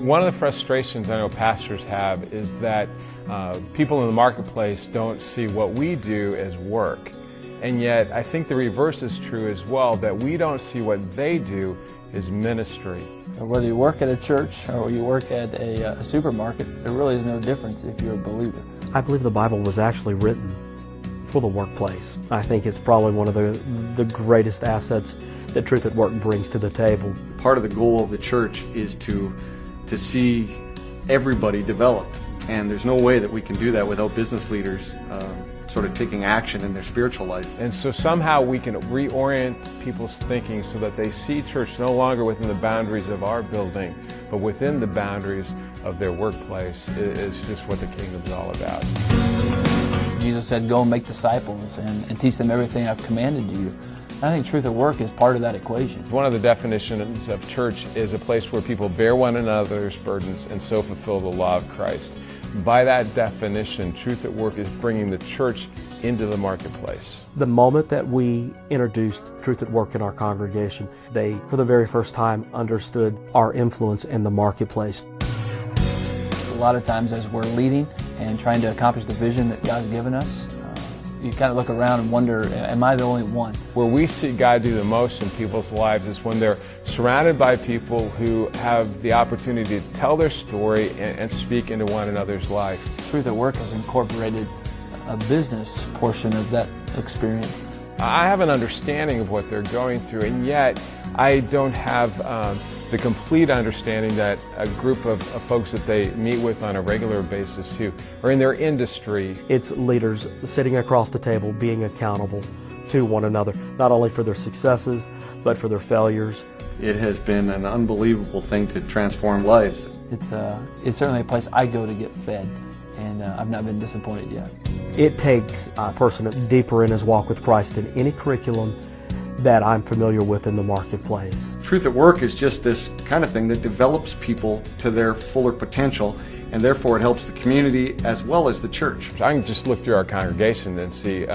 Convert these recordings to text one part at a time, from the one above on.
One of the frustrations I know pastors have is that people in the marketplace don't see what we do as work. And yet I think the reverse is true as well, that we don't see what they do as ministry. Whether you work at a church or you work at a supermarket, there really is no difference if you're a believer. I believe the Bible was actually written for the workplace. I think it's probably one of the greatest assets that Truth at Work brings to the table. Part of the goal of the church is to see everybody developed, and there's no way that we can do that without business leaders sort of taking action in their spiritual life. And so somehow we can reorient people's thinking so that they see church no longer within the boundaries of our building, but within the boundaries of their workplace is just what the kingdom is all about. Jesus said, go and make disciples and teach them everything I've commanded you. I think Truth at Work is part of that equation. One of the definitions of church is a place where people bear one another's burdens and so fulfill the law of Christ. By that definition, Truth at Work is bringing the church into the marketplace. The moment that we introduced Truth at Work in our congregation, they, for the very first time, understood our influence in the marketplace. A lot of times as we're leading and trying to accomplish the vision that God's given us, you kind of look around and wonder, am I the only one? Where we see God do the most in people's lives is when they're surrounded by people who have the opportunity to tell their story and speak into one another's life. Truth at Work has incorporated a business portion of that experience. I have an understanding of what they're going through, and yet I don't have the complete understanding that a group of folks that they meet with on a regular basis who are in their industry. It's leaders sitting across the table being accountable to one another, not only for their successes, but for their failures. It has been an unbelievable thing to transform lives. It's certainly a place I go to get fed, and I've not been disappointed yet. It takes a person deeper in his walk with Christ than any curriculum that I'm familiar with in the marketplace. Truth at Work is just this kind of thing that develops people to their fuller potential, and therefore it helps the community as well as the church. I can just look through our congregation and see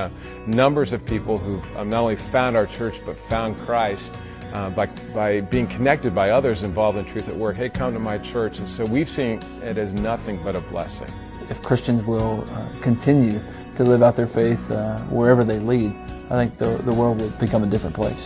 numbers of people who've not only found our church but found Christ by being connected by others involved in Truth at Work. Hey, come to my church. And so we've seen it as nothing but a blessing. If Christians will continue to live out their faith wherever they lead, I think the world will become a different place.